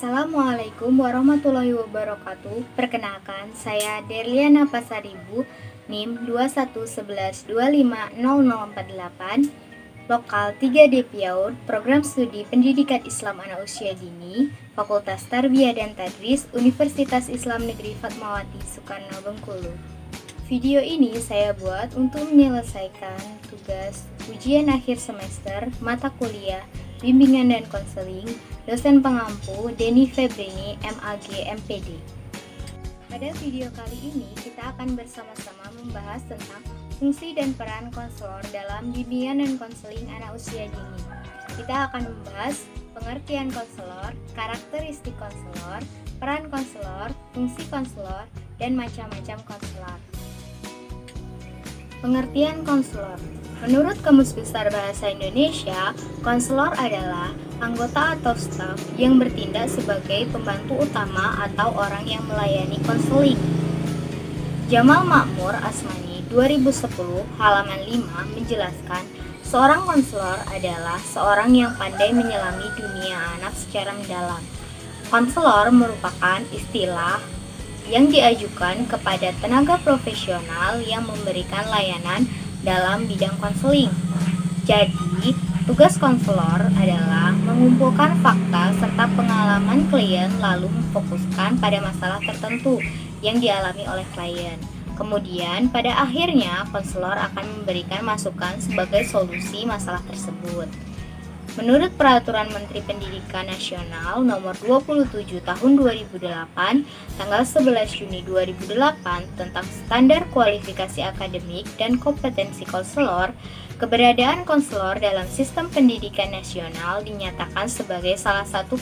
Assalamualaikum warahmatullahi wabarakatuh. Perkenalkan, saya Derliana Pasaribu, NIM 2111250048, Lokal 3D Piaud, Program Studi Pendidikan Islam Anak Usia Dini, Fakultas Tarbiyah dan Tadris, Universitas Islam Negeri Fatmawati Soekarno Bengkulu. Video ini saya buat untuk menyelesaikan tugas ujian akhir semester mata kuliah Bimbingan dan Konseling, dosen pengampu Denny Febrini, MAG, MPD. Pada video kali ini kita akan bersama-sama membahas tentang fungsi dan peran konselor dalam bimbingan dan konseling anak usia dini. Kita akan membahas pengertian konselor, karakteristik konselor, peran konselor, fungsi konselor, dan macam-macam konselor. Pengertian konselor. Menurut Kamus Besar Bahasa Indonesia, konselor adalah anggota atau staf yang bertindak sebagai pembantu utama atau orang yang melayani konseling. Jamal Makmur Asmani 2010 halaman 5 menjelaskan, seorang konselor adalah seorang yang pandai menyelami dunia anak secara mendalam. Konselor merupakan istilah yang diajukan kepada tenaga profesional yang memberikan layanan dalam bidang konseling. Jadi, tugas konselor adalah mengumpulkan fakta serta pengalaman klien lalu memfokuskan pada masalah tertentu yang dialami oleh klien. Kemudian, pada akhirnya, konselor akan memberikan masukan sebagai solusi masalah tersebut. Menurut Peraturan Menteri Pendidikan Nasional Nomor 27 Tahun 2008, tanggal 11 Juni 2008 tentang standar kualifikasi akademik dan kompetensi konselor, keberadaan konselor dalam sistem pendidikan nasional dinyatakan sebagai salah satu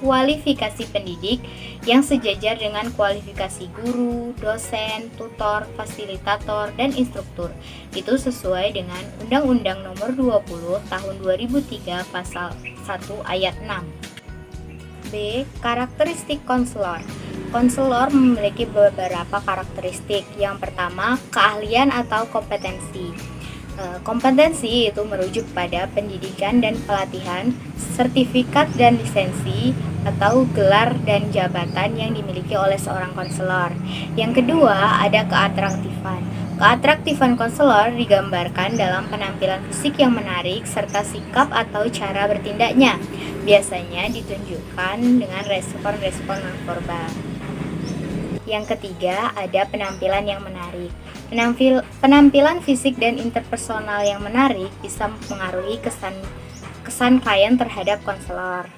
kualifikasi pendidik yang sejajar dengan kualifikasi guru, dosen, tutor, fasilitator, dan instruktur. Itu sesuai dengan Undang-Undang Nomor 20 Tahun 2003 Pasal 1 Ayat 6. B. Karakteristik konselor. Konselor memiliki beberapa karakteristik. Yang pertama, keahlian atau kompetensi. Kompetensi itu merujuk pada pendidikan dan pelatihan, sertifikat dan lisensi, atau gelar dan jabatan yang dimiliki oleh seorang konselor. Yang kedua, ada keatraktifan. Keatraktifan konselor digambarkan dalam penampilan fisik yang menarik serta sikap atau cara bertindaknya. Biasanya ditunjukkan dengan respon-respon nonverbal. Yang ketiga, ada penampilan yang menarik. Penampilan fisik dan interpersonal yang menarik bisa mempengaruhi kesan klien terhadap konselor.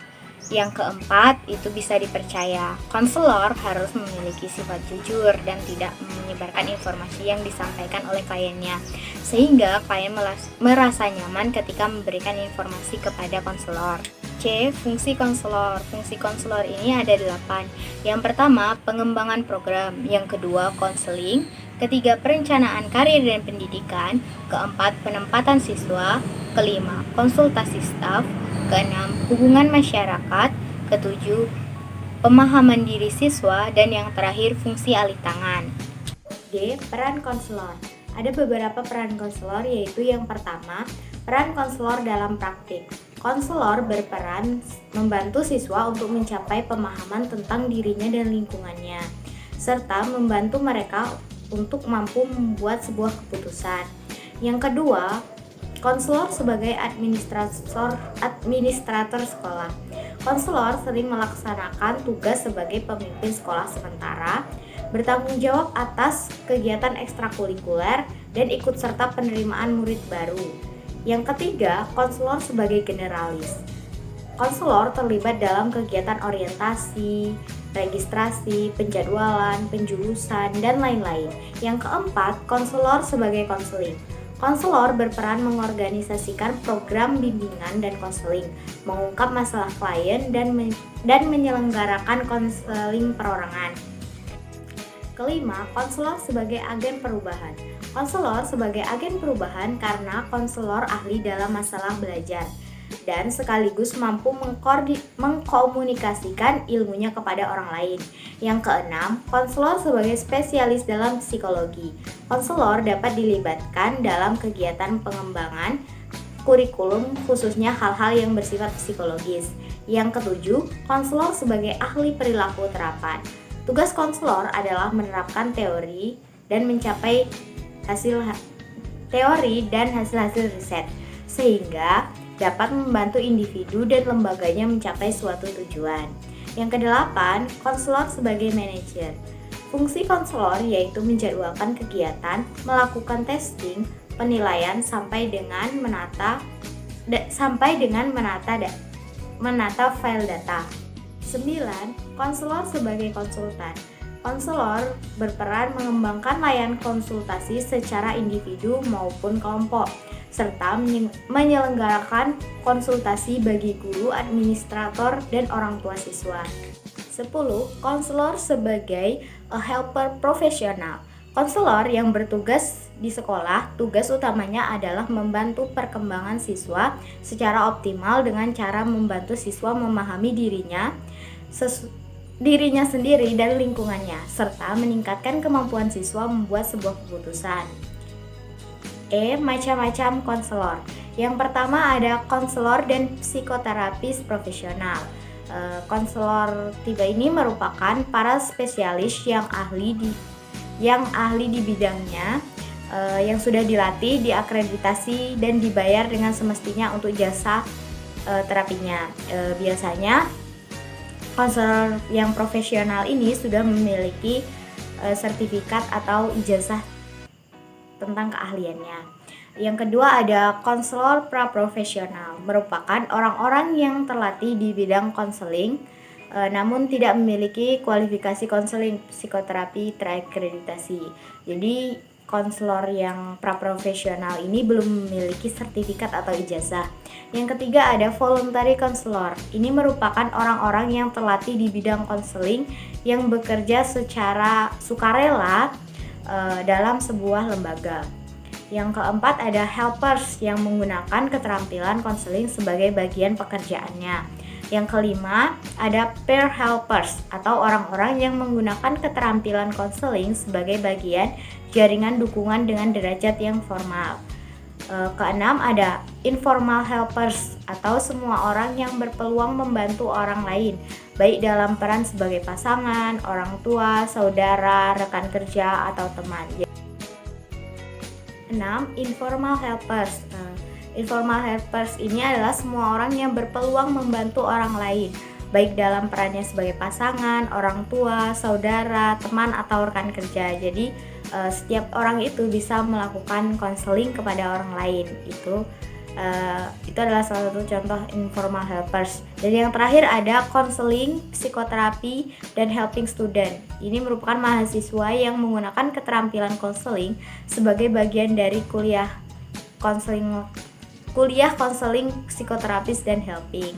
Yang keempat, itu bisa dipercaya. Konselor harus memiliki sifat jujur dan tidak menyebarkan informasi yang disampaikan oleh kliennya, sehingga klien merasa nyaman ketika memberikan informasi kepada konselor. C. Fungsi konselor. Fungsi konselor ini ada 8. Yang pertama, pengembangan program. Yang kedua, konseling. Ketiga, perencanaan karir dan pendidikan. Keempat, penempatan siswa. Kelima, konsultasi staf. Keenam, hubungan masyarakat. Ketujuh, pemahaman diri siswa. Dan yang terakhir, fungsi alih tangan. D. Peran konselor. Ada beberapa peran konselor, yaitu yang pertama, peran konselor dalam praktik. Konselor berperan membantu siswa untuk mencapai pemahaman tentang dirinya dan lingkungannya, serta membantu mereka untuk mampu membuat sebuah keputusan. Yang kedua, konselor sebagai administrator sekolah. Konselor sering melaksanakan tugas sebagai pemimpin sekolah sementara, bertanggung jawab atas kegiatan ekstrakurikuler, dan ikut serta penerimaan murid baru. Yang ketiga, konselor sebagai generalis. Konselor terlibat dalam kegiatan orientasi, registrasi, penjadwalan, penjurusan, dan lain-lain. Yang keempat, konselor sebagai konseling. Konselor berperan mengorganisasikan program bimbingan dan konseling, mengungkap masalah klien, dan menyelenggarakan konseling perorangan. Kelima, konselor sebagai agen perubahan. Konselor sebagai agen perubahan karena konselor ahli dalam masalah belajar dan sekaligus mampu mengkomunikasikan ilmunya kepada orang lain. Yang keenam, konselor sebagai spesialis dalam psikologi. Konselor dapat dilibatkan dalam kegiatan pengembangan kurikulum khususnya hal-hal yang bersifat psikologis. Yang ketujuh, konselor sebagai ahli perilaku terapan. Tugas konselor adalah menerapkan teori dan mencapai hasil-hasil riset sehingga dapat membantu individu dan lembaganya mencapai suatu tujuan. Yang kedelapan, konselor sebagai manajer. Fungsi konselor yaitu menjadwalkan kegiatan, melakukan testing, penilaian sampai dengan menata file data. 9. Konselor sebagai konsultan. Konselor berperan mengembangkan layanan konsultasi secara individu maupun kelompok, serta menyelenggarakan konsultasi bagi guru, administrator, dan orang tua siswa. 10. Konselor sebagai helper profesional. Konselor yang bertugas di sekolah, tugas utamanya adalah membantu perkembangan siswa secara optimal dengan cara membantu siswa memahami dirinya sendiri dan lingkungannya, serta meningkatkan kemampuan siswa membuat sebuah keputusan. Macam-macam konselor. Yang pertama ada konselor dan psikoterapis profesional. Konselor tipe ini merupakan para spesialis yang ahli di bidangnya, yang sudah dilatih, diakreditasi, dan dibayar dengan semestinya untuk jasa terapinya. Biasanya konselor yang profesional ini sudah memiliki sertifikat atau ijazah tentang keahliannya. Yang kedua ada konselor praprofesional, merupakan orang-orang yang terlatih di bidang konseling namun tidak memiliki kualifikasi konseling psikoterapi terakreditasi. Jadi konselor yang praprofesional ini belum memiliki sertifikat atau ijazah. Yang ketiga ada voluntary counselor. Ini merupakan orang-orang yang terlatih di bidang konseling yang bekerja secara sukarela dalam sebuah lembaga. Yang keempat ada helpers yang menggunakan keterampilan konseling sebagai bagian pekerjaannya. Yang kelima ada peer helpers atau orang-orang yang menggunakan keterampilan konseling sebagai bagian jaringan dukungan dengan derajat yang formal. Keenam ada informal helpers atau semua orang yang berpeluang membantu orang lain, baik dalam peran sebagai pasangan, orang tua, saudara, rekan kerja, atau teman. 6. Informal helpers. Informal helpers ini adalah semua orang yang berpeluang membantu orang lain, baik dalam perannya sebagai pasangan, orang tua, saudara, teman, atau rekan kerja. Jadi setiap orang itu bisa melakukan konseling kepada orang lain. Itu adalah salah satu contoh informal helpers. Dan yang terakhir ada konseling, psikoterapi, dan helping student. Ini merupakan mahasiswa yang menggunakan keterampilan konseling sebagai bagian dari kuliah konseling psikoterapis dan helping.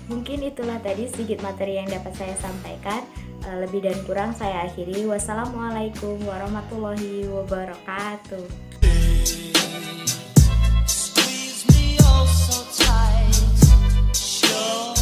Mungkin itulah tadi sedikit materi yang dapat saya sampaikan. Lebih dan kurang saya akhiri. Wassalamualaikum warahmatullahi wabarakatuh. Squeeze me oh so tight. Sure.